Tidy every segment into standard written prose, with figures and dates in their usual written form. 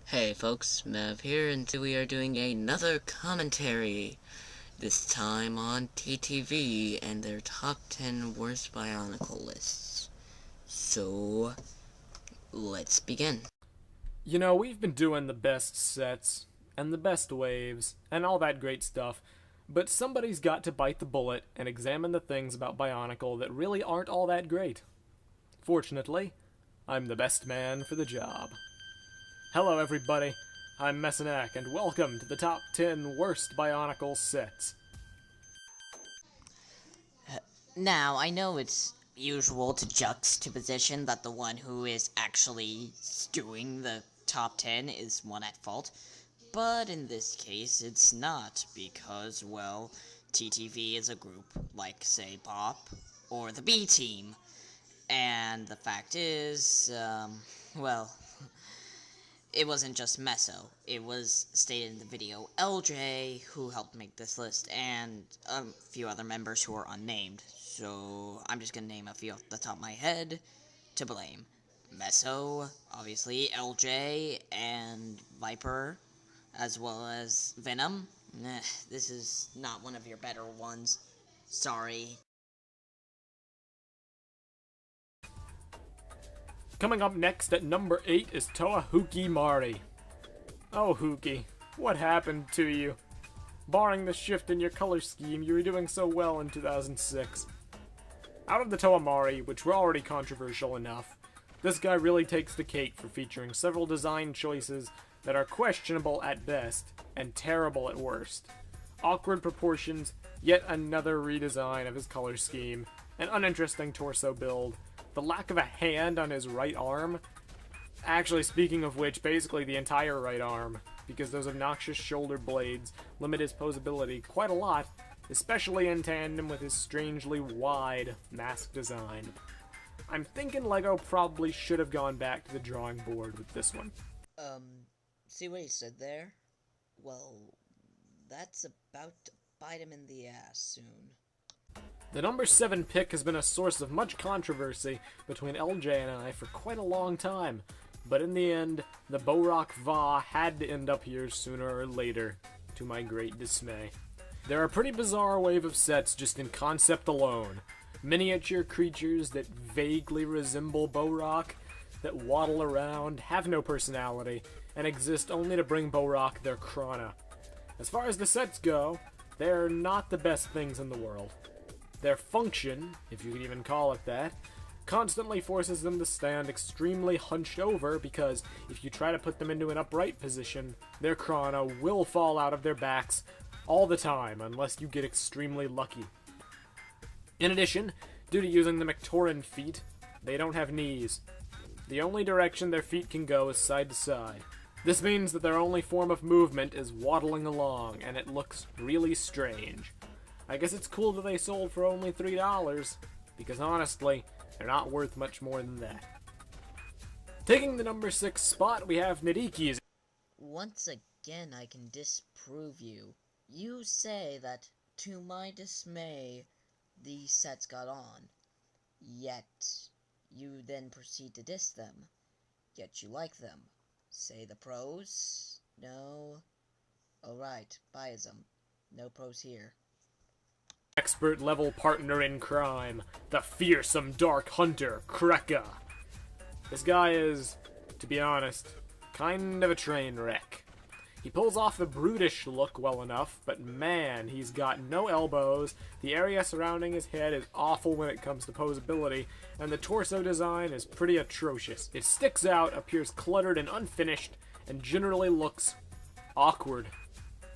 Hey folks, Mev here, and today we are doing another commentary. This time on TTV and their top 10 worst Bionicle lists. So, let's begin. You know, we've been doing the best sets, and the best waves, and all that great stuff, but somebody's got to bite the bullet and examine the things about Bionicle that really aren't all that great. Fortunately, I'm the best man for the job. Hello everybody, I'm Messinak, and welcome to the top 10 worst Bionicle sets. Now, I know it's usual to juxtaposition that the one who is actually doing the top 10 is one at fault, but in this case it's not, because, well, TTV is a group like, say, Pop or the B Team, and the fact is, well, it wasn't just Meso. It was stated in the video LJ, who helped make this list, and a few other members who are unnamed. So I'm just gonna name a few off the top of my head to blame. Meso, obviously, LJ, and Viper, as well as Venom. This is not one of your better ones. Sorry. Coming up next at number 8 is Toahuki Mari. Oh, Huki, what happened to you? Barring the shift in your color scheme, you were doing so well in 2006. Out of the Toa Mari, which were already controversial enough, this guy really takes the cake for featuring several design choices that are questionable at best and terrible at worst. Awkward proportions, yet another redesign of his color scheme, an uninteresting torso build, the lack of a hand on his right arm. Actually, speaking of which, basically the entire right arm, because those obnoxious shoulder blades limit his posability quite a lot, especially in tandem with his strangely wide mask design. I'm thinking LEGO probably should have gone back to the drawing board with this one. See what he said there? Well, that's about to bite him in the ass soon. The number 7 pick has been a source of much controversy between LJ and I for quite a long time, but in the end, the Bohrok Va had to end up here sooner or later, to my great dismay. They're a pretty bizarre wave of sets just in concept alone. Miniature creatures that vaguely resemble Bohrok, that waddle around, have no personality, and exist only to bring Bohrok their Krana. As far as the sets go, they're not the best things in the world. Their function, if you can even call it that, constantly forces them to stand extremely hunched over because if you try to put them into an upright position, their Krana will fall out of their backs all the time unless you get extremely lucky. In addition, due to using the Mectoran feet, they don't have knees. The only direction their feet can go is side to side. This means that their only form of movement is waddling along, and it looks really strange. I guess it's cool that they sold for only $3, because honestly, they're not worth much more than that. Taking the number 6 spot, we have Nidiki's. Once again, I can disprove you. You say that, to my dismay, these sets got on. Yet, you then proceed to diss them. Yet you like them. Say the pros? No? Alright, biasm. No pros here. Expert level partner in crime, the fearsome dark hunter, Kreka. This guy is, to be honest, kind of a train wreck. He pulls off the brutish look well enough, but man, he's got no elbows, the area surrounding his head is awful when it comes to posability, and the torso design is pretty atrocious. It sticks out, appears cluttered and unfinished, and generally looks awkward.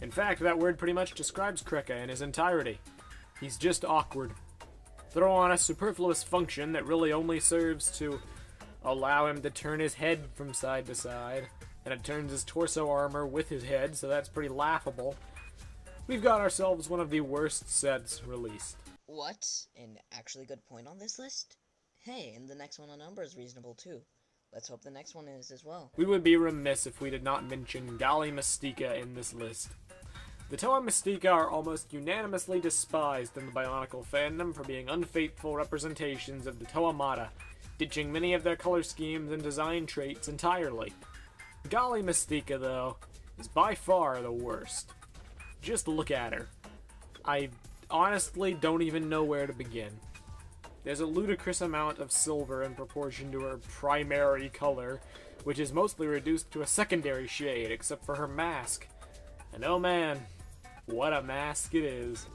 In fact, that word pretty much describes Kreka in his entirety. He's just awkward. Throw on a superfluous function that really only serves to allow him to turn his head from side to side, and it turns his torso armor with his head, so that's pretty laughable. We've got ourselves one of the worst sets released. What? An actually good point on this list? Hey, and the next one on number is reasonable too. Let's hope the next one is as well. We would be remiss if we did not mention Gali Mystica in this list. The Toa Mystica are almost unanimously despised in the Bionicle fandom for being unfaithful representations of the Toa Mata, ditching many of their color schemes and design traits entirely. Golly Mystica, though, is by far the worst. Just look at her. I honestly don't even know where to begin. There's a ludicrous amount of silver in proportion to her primary color, which is mostly reduced to a secondary shade, except for her mask. And oh man, what a mask it is.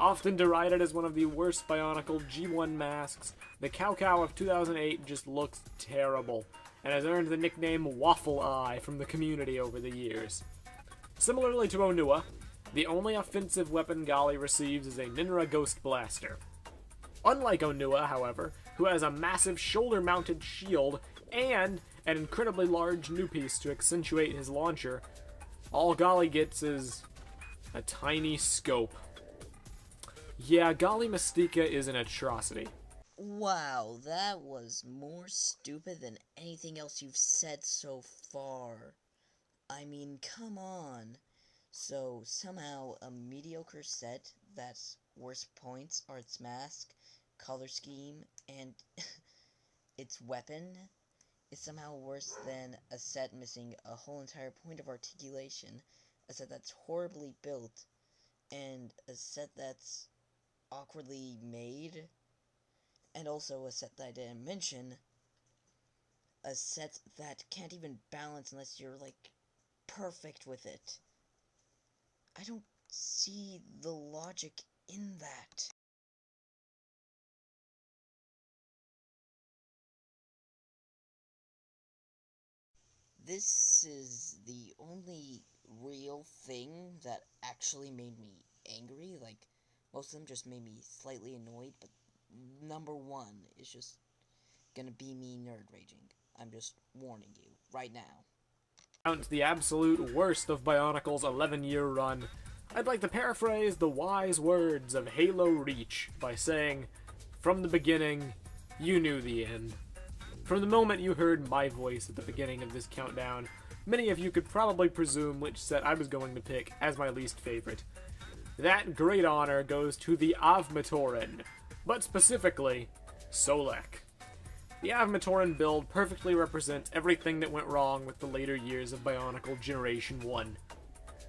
Often derided as one of the worst Bionicle G1 masks, the Cow Cow of 2008 just looks terrible, and has earned the nickname Waffle Eye from the community over the years. Similarly to Onua, the only offensive weapon Golly receives is a Ninra Ghost Blaster. Unlike Onua, however, who has a massive shoulder-mounted shield and an incredibly large new piece to accentuate his launcher, all Golly gets is a tiny scope. Yeah, Golly Mystica is an atrocity. Wow, that was more stupid than anything else you've said so far. I mean, come on. So, somehow, a mediocre set that's worst points are its mask, color scheme, and its weapon is somehow worse than a set missing a whole entire point of articulation, a set that's horribly built, and a set that's awkwardly made, and also a set that I didn't mention, a set that can't even balance unless you're, like, perfect with it. I don't see the logic in that. This is the only real thing that actually made me angry. Like, most of them just made me slightly annoyed, but number one is just gonna be me nerd raging. I'm just warning you right now. The absolute worst of Bionicle's 11-year run, I'd like to paraphrase the wise words of Halo Reach by saying, from the beginning, you knew the end. From the moment you heard my voice at the beginning of this countdown, many of you could probably presume which set I was going to pick as my least favorite. That great honor goes to the Avmatoran, but specifically, Solek. The Avmatoran build perfectly represents everything that went wrong with the later years of Bionicle Generation 1.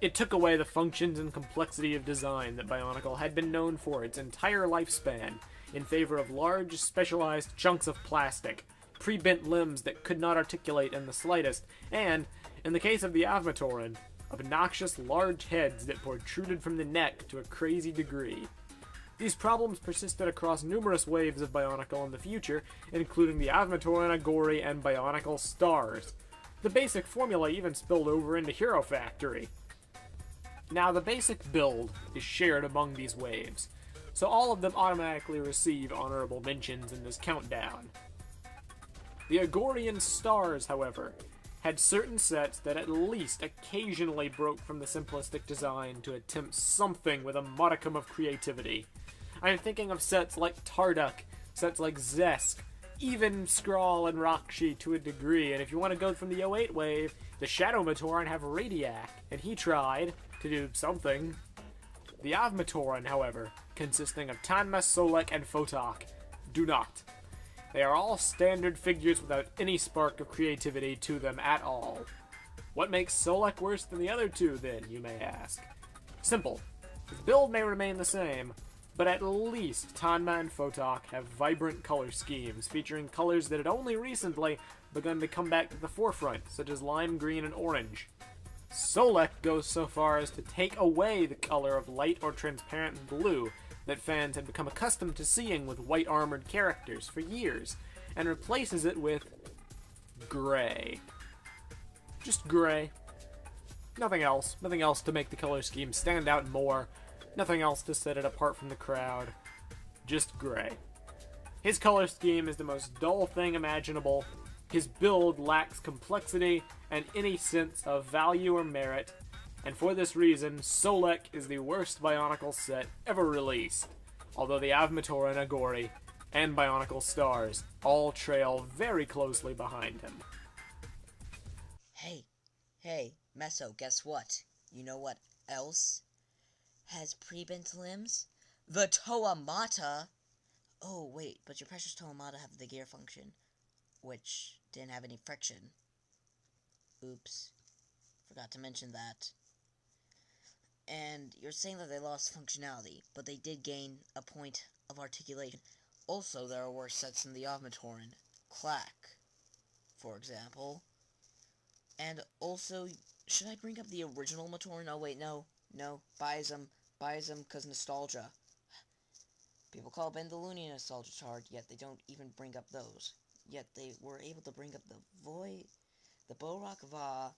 It took away the functions and complexity of design that Bionicle had been known for its entire lifespan, in favor of large, specialized chunks of plastic, pre-bent limbs that could not articulate in the slightest, and, in the case of the Avmatoran, obnoxious large heads that protruded from the neck to a crazy degree. These problems persisted across numerous waves of Bionicle in the future, including the Avmatoran Agori and Bionicle Stars. The basic formula even spilled over into Hero Factory. Now, the basic build is shared among these waves, so all of them automatically receive honorable mentions in this countdown. The Agorian Stars, however, had certain sets that at least occasionally broke from the simplistic design to attempt something with a modicum of creativity. I'm thinking of sets like Tarduk, sets like Zesk, even Skrull and Rakshi to a degree, and if you want to go from the 08 wave, the Shadow Matoran have Radiac, and he tried to do something. The Avmatoran, however, consisting of Tanma, Solek, and Photok, do not. They are all standard figures without any spark of creativity to them at all. What makes Solek worse than the other two, then, you may ask? Simple. His build may remain the same, but at least Tanma and Photok have vibrant color schemes, featuring colors that had only recently begun to come back to the forefront, such as lime green and orange. Solek goes so far as to take away the color of light or transparent blue that fans had become accustomed to seeing with white armored characters for years, and replaces it with gray. Just gray. Nothing else. Nothing else to make the color scheme stand out more. Nothing else to set it apart from the crowd. Just gray. His color scheme is the most dull thing imaginable. His build lacks complexity and any sense of value or merit, and for this reason, Solek is the worst Bionicle set ever released, although the Avmatoran Agori and Bionicle Stars all trail very closely behind him. Hey, Meso, guess what? You know what else has pre-bent limbs? The Toamata! Oh, wait, but your precious Toamata have the gear function, which didn't have any friction. Oops. Forgot to mention that. And you're saying that they lost functionality, but they did gain a point of articulation. Also, there are worse sets than the Avmatoran. Clack, for example. And also, should I bring up the original Matoran? Oh wait, no. Buys them, cause nostalgia. People call Bendaluni nostalgia hard, yet they don't even bring up those. Yet they were able to bring up the Bohrok Va,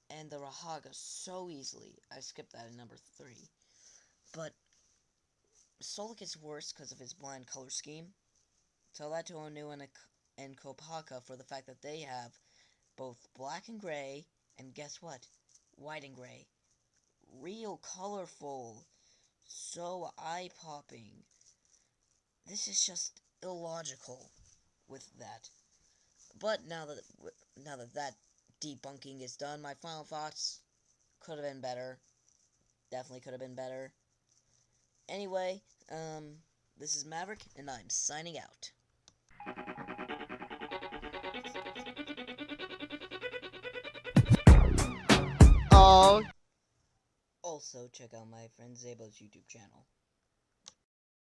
and the Rahaga so easily. I skipped that in number 3. But Soul gets worse because of his bland color scheme. Tell that to Onu and Kopaka for the fact that they have both black and gray, and guess what? White and gray. Real colorful. So eye-popping. This is just illogical with that. But now that debunking is done, my final thoughts could have been better. Definitely could have been better. Anyway, this is Maverick, and I'm signing out. Oh. Also, check out my friend Zabo's YouTube channel.